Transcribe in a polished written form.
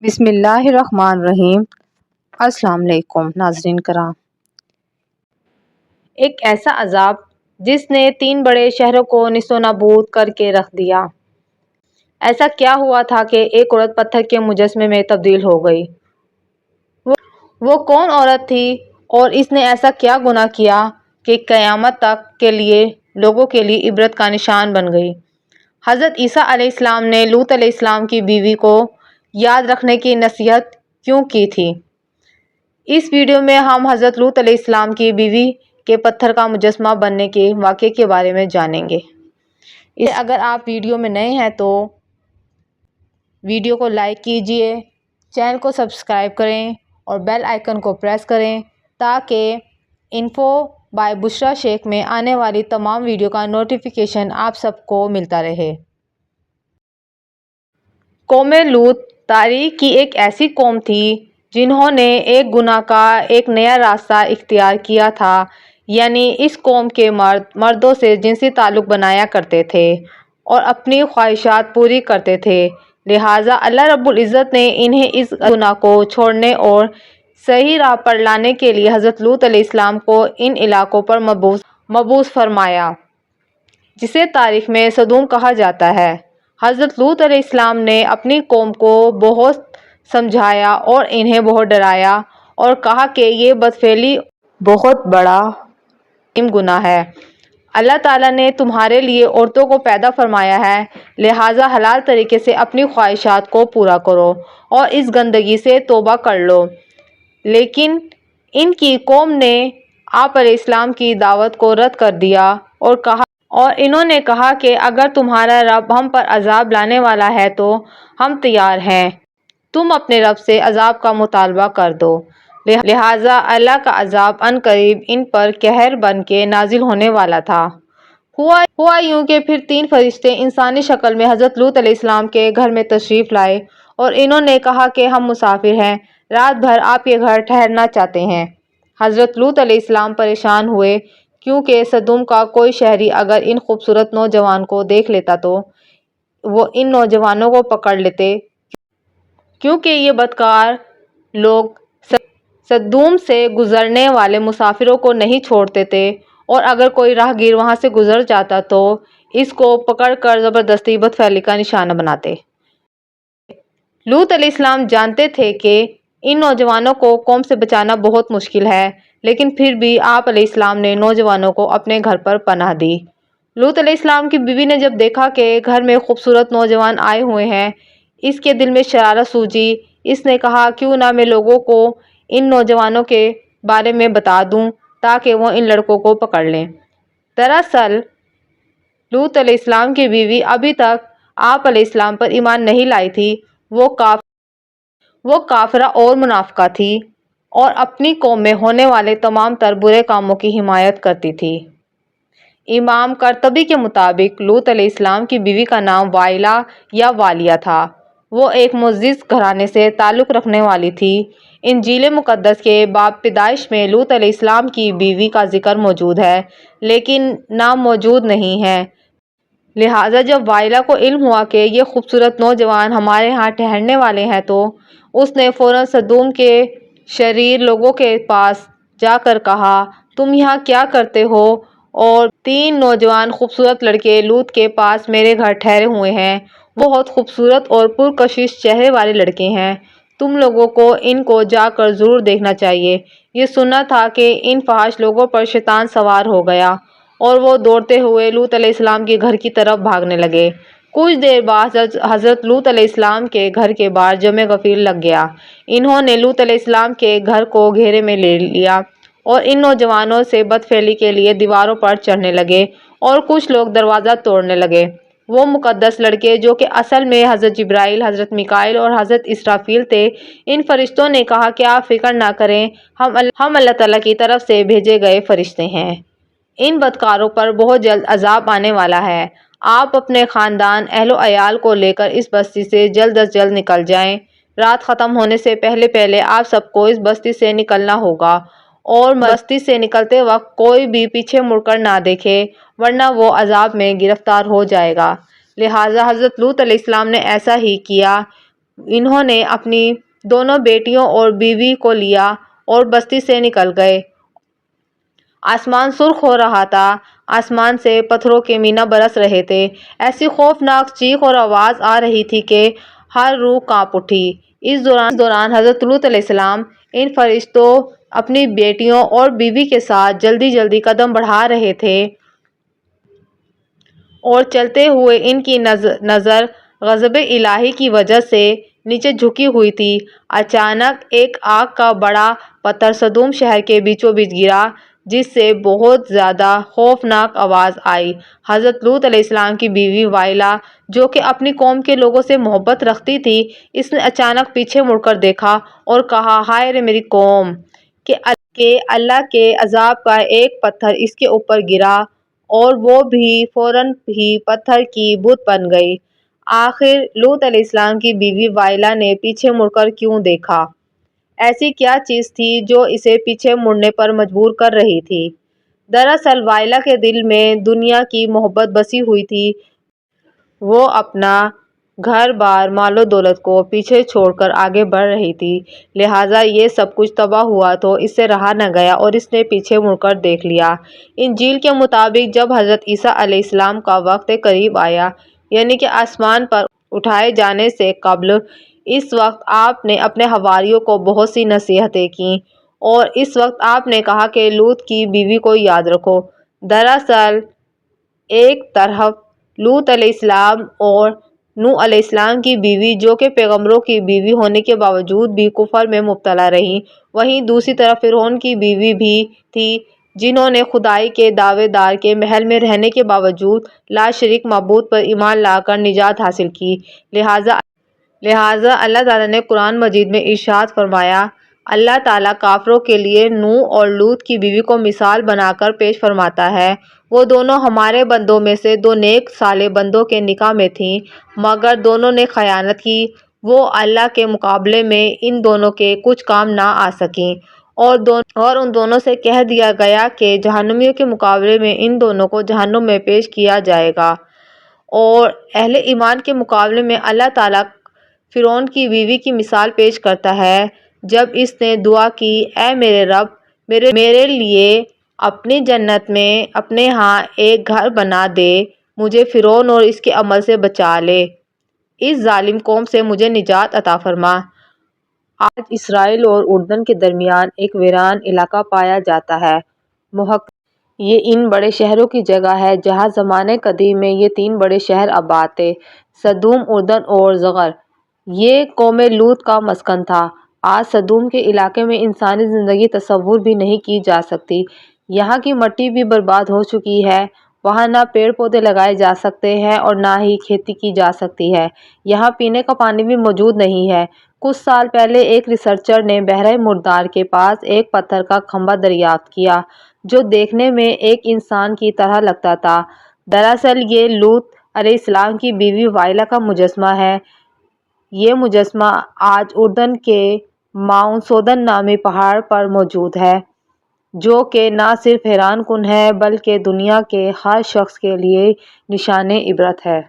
بسم اللہ الرحمن الرحیم۔ السلام علیکم ناظرین کرام۔ ایک ایسا عذاب جس نے 3 بڑے شہروں کو نیست و نابود کر کے رکھ دیا۔ ایسا کیا ہوا تھا کہ ایک عورت پتھر کے مجسمے میں تبدیل ہو گئی؟ وہ کون عورت تھی اور اس نے ایسا کیا گناہ کیا کہ قیامت تک کے لیے لوگوں کے لیے عبرت کا نشان بن گئی؟ حضرت عیسیٰ علیہ السلام نے لوط علیہ السلام کی بیوی کو یاد رکھنے کی نصیحت کیوں کی تھی؟ اس ویڈیو میں ہم حضرت لوط علیہ السلام کی بیوی کے پتھر کا مجسمہ بننے کے واقعے کے بارے میں جانیں گے۔ اگر آپ ویڈیو میں نئے ہیں تو ویڈیو کو لائک کیجئے، چینل کو سبسکرائب کریں اور بیل آئیکن کو پریس کریں تاکہ انفو بائی بشریٰ شیخ میں آنے والی تمام ویڈیو کا نوٹیفیکیشن آپ سب کو ملتا رہے۔ قوم لوط تاریخ کی ایک ایسی قوم تھی جنہوں نے ایک گناہ کا ایک نیا راستہ اختیار کیا تھا، یعنی اس قوم کے مردوں سے جنسی تعلق بنایا کرتے تھے اور اپنی خواہشات پوری کرتے تھے۔ لہٰذا اللہ رب العزت نے انہیں اس گناہ کو چھوڑنے اور صحیح راہ پر لانے کے لیے حضرت لوط علیہ السلام کو ان علاقوں پر مبعوث فرمایا، جسے تاریخ میں سدوم کہا جاتا ہے۔ حضرت لوط علیہ السلام نے اپنی قوم کو بہت سمجھایا اور انہیں بہت ڈرایا اور کہا کہ یہ بدفعلی بہت بڑا گناہ ہے۔ اللہ تعالیٰ نے تمہارے لیے عورتوں کو پیدا فرمایا ہے، لہٰذا حلال طریقے سے اپنی خواہشات کو پورا کرو اور اس گندگی سے توبہ کر لو۔ لیکن ان کی قوم نے آپ علیہ السلام کی دعوت کو رد کر دیا اور انہوں نے کہا کہ اگر تمہارا رب ہم پر عذاب لانے والا ہے تو ہم تیار ہیں، تم اپنے رب سے عذاب کا مطالبہ کر دو۔ لہٰذا اللہ کا عذاب عنقریب ان پر قہر بن کے نازل ہونے والا تھا۔ ہوا یوں کہ پھر 3 فرشتے انسانی شکل میں حضرت لوط علیہ السلام کے گھر میں تشریف لائے اور انہوں نے کہا کہ ہم مسافر ہیں، رات بھر آپ کے گھر ٹھہرنا چاہتے ہیں۔ حضرت لوط علیہ السلام پریشان ہوئے کیونکہ سدوم کا کوئی شہری اگر ان خوبصورت نوجوان کو دیکھ لیتا تو وہ ان نوجوانوں کو پکڑ لیتے، کیونکہ یہ بدکار لوگ سدوم سے گزرنے والے مسافروں کو نہیں چھوڑتے تھے اور اگر کوئی راہ گیر وہاں سے گزر جاتا تو اس کو پکڑ کر زبردستی بدفعلی کا نشانہ بناتے۔ لوط علیہ السلام جانتے تھے کہ ان نوجوانوں کو قوم سے بچانا بہت مشکل ہے، لیکن پھر بھی آپ علیہ السلام نے نوجوانوں کو اپنے گھر پر پناہ دی۔ لوط علیہ السلام کی بیوی نے جب دیکھا کہ گھر میں خوبصورت نوجوان آئے ہوئے ہیں، اس کے دل میں شرارت سوجی۔ اس نے کہا کیوں نہ میں لوگوں کو ان نوجوانوں کے بارے میں بتا دوں تاکہ وہ ان لڑکوں کو پکڑ لیں۔ دراصل لوط علیہ السلام کی بیوی ابھی تک آپ علیہ السلام پر ایمان نہیں لائی تھی، وہ کافرہ اور منافقہ تھی اور اپنی قوم میں ہونے والے تمام تر برے کاموں کی حمایت کرتی تھی۔ امام قرطبی کے مطابق لوط علیہ السلام کی بیوی کا نام وائلہ یا والیہ تھا۔ وہ ایک معزز گھرانے سے تعلق رکھنے والی تھی۔ انجیل مقدس کے باب پیدائش میں لوط علیہ السلام کی بیوی کا ذکر موجود ہے لیکن نام موجود نہیں ہے۔ لہٰذا جب وائلہ کو علم ہوا کہ یہ خوبصورت نوجوان ہمارے ہاں ٹھہرنے والے ہیں تو اس نے فوراً سدوم کے شریر لوگوں کے پاس جا کر کہا تم یہاں کیا کرتے ہو؟ اور 3 نوجوان خوبصورت لڑکے لوط کے پاس میرے گھر ٹھہرے ہوئے ہیں، وہ بہت خوبصورت اور پرکشش چہرے والے لڑکے ہیں، تم لوگوں کو ان کو جا کر ضرور دیکھنا چاہیے۔ یہ سنا تھا کہ ان فحش لوگوں پر شیطان سوار ہو گیا اور وہ دوڑتے ہوئے لوط علیہ السلام کے گھر کی طرف بھاگنے لگے۔ کچھ دیر بعد حضرت لوط علیہ السلام کے گھر کے باہر جمع غفیر لگ گیا۔ انہوں نے لوط علیہ السلام کے گھر کو گھیرے میں لے لیا اور ان نوجوانوں سے بدفعلی کے لیے دیواروں پر چڑھنے لگے اور کچھ لوگ دروازہ توڑنے لگے۔ وہ مقدس لڑکے جو کہ اصل میں حضرت جبرائیل، حضرت میکائیل اور حضرت اسرافیل تھے، ان فرشتوں نے کہا کہ آپ فکر نہ کریں، ہم اللہ تعالیٰ کی طرف سے بھیجے گئے فرشتے ہیں۔ ان بدکاروں پر بہت جلد عذاب آنے والا ہے۔ آپ اپنے خاندان، اہل و عیال کو لے کر اس بستی سے جلد از جلد نکل جائیں۔ رات ختم ہونے سے پہلے پہلے آپ سب کو اس بستی سے نکلنا ہوگا اور بستی سے نکلتے وقت کوئی بھی پیچھے مڑ کر نہ دیکھے ورنہ وہ عذاب میں گرفتار ہو جائے گا۔ لہٰذا حضرت لوط علیہ السلام نے ایسا ہی کیا۔ انہوں نے اپنی دونوں بیٹیوں اور بیوی کو لیا اور بستی سے نکل گئے۔ آسمان سرخ ہو رہا تھا، آسمان سے پتھروں کے مینا برس رہے تھے۔ ایسی خوفناک چیخ اور آواز آ رہی تھی کہ ہر روح کانپ اٹھی۔ اس دوران حضرت لوط علیہ السلام ان فرشتوں، اپنی بیٹیوں اور بیوی کے ساتھ جلدی جلدی قدم بڑھا رہے تھے اور چلتے ہوئے ان کی نظر غضب الہی کی وجہ سے نیچے جھکی ہوئی تھی۔ اچانک ایک آگ کا بڑا پتھر سدوم شہر کے بیچوں بیچ گرا، جس سے بہت زیادہ خوفناک آواز آئی۔ حضرت لوط علیہ السلام کی بیوی وائلا، جو کہ اپنی قوم کے لوگوں سے محبت رکھتی تھی، اس نے اچانک پیچھے مڑ کر دیکھا اور کہا، ہائے رے میری قوم! کہ اللہ کے عذاب کا ایک پتھر اس کے اوپر گرا اور وہ بھی فوراً ہی پتھر کی بت بن گئی۔ آخر لوط علیہ السلام کی بیوی وائلا نے پیچھے مڑ کر کیوں دیکھا؟ ایسی کیا چیز تھی جو اسے پیچھے مڑنے پر مجبور کر رہی تھی؟ دراصل وائلا کے دل میں دنیا کی محبت بسی ہوئی تھی۔ وہ اپنا گھر بار، مال و دولت کو پیچھے چھوڑ کر آگے بڑھ رہی تھی، لہٰذا یہ سب کچھ تباہ ہوا تو اس سے رہا نہ گیا اور اس نے پیچھے مڑ کر دیکھ لیا۔ انجیل کے مطابق جب حضرت عیسیٰ علیہ السلام کا وقت قریب آیا، یعنی کہ آسمان پر اٹھائے جانے سے قبل، اس وقت آپ نے اپنے حواریوں کو بہت سی نصیحتیں کیں اور اس وقت آپ نے کہا کہ لوط کی بیوی کو یاد رکھو۔ دراصل ایک طرف لوط علیہ السلام اور نوح علیہ السلام کی بیوی، جو کہ پیغمبروں کی بیوی ہونے کے باوجود بھی کفر میں مبتلا رہیں، وہیں دوسری طرف فرعون کی بیوی بھی تھی، جنہوں نے خدائی کے دعوے دار کے محل میں رہنے کے باوجود لا شریک معبود پر ایمان لا کر نجات حاصل کی۔ لہٰذا اللہ تعالیٰ نے قرآن مجید میں ارشاد فرمایا، اللہ تعالیٰ کافروں کے لیے نوح اور لوط کی بیوی کو مثال بنا کر پیش فرماتا ہے، وہ دونوں ہمارے بندوں میں سے دو نیک صالح بندوں کے نکاح میں تھیں، مگر دونوں نے خیانت کی، وہ اللہ کے مقابلے میں ان دونوں کے کچھ کام نہ آ سکیں، اور ان دونوں سے کہہ دیا گیا کہ جہنمیوں کے مقابلے میں ان دونوں کو جہنم میں پیش کیا جائے گا۔ اور اہل ایمان کے مقابلے میں اللہ تعالیٰ فرعون کی بیوی کی مثال پیش کرتا ہے، جب اس نے دعا کی، اے میرے رب، میرے لیے اپنی جنت میں اپنے ہاں ایک گھر بنا دے، مجھے فرعون اور اس کے عمل سے بچا لے، اس ظالم قوم سے مجھے نجات عطا فرما۔ آج اسرائیل اور اردن کے درمیان ایک ویران علاقہ پایا جاتا ہے۔ محقق یہ ان بڑے شہروں کی جگہ ہے جہاں زمانۂ قدیم میں یہ تین بڑے شہر آباد تھے، سدوم، اردن اور زغر۔ یہ قوم لوط کا مسکن تھا۔ آج سدوم کے علاقے میں انسانی زندگی تصور بھی نہیں کی جا سکتی۔ یہاں کی مٹی بھی برباد ہو چکی ہے، وہاں نہ پیڑ پودے لگائے جا سکتے ہیں اور نہ ہی کھیتی کی جا سکتی ہے، یہاں پینے کا پانی بھی موجود نہیں ہے۔ کچھ سال پہلے ایک ریسرچر نے بحیرہ مردار کے پاس ایک پتھر کا کھمبا دریافت کیا جو دیکھنے میں ایک انسان کی طرح لگتا تھا۔ دراصل یہ لوط علیہ السلام کی بیوی وائلا کا مجسمہ ہے۔ یہ مجسمہ آج اردن کے ماؤنٹ سودن نامی پہاڑ پر موجود ہے، جو کہ نہ صرف حیران کن ہے بلکہ دنیا کے ہر شخص کے لیے نشان عبرت ہے۔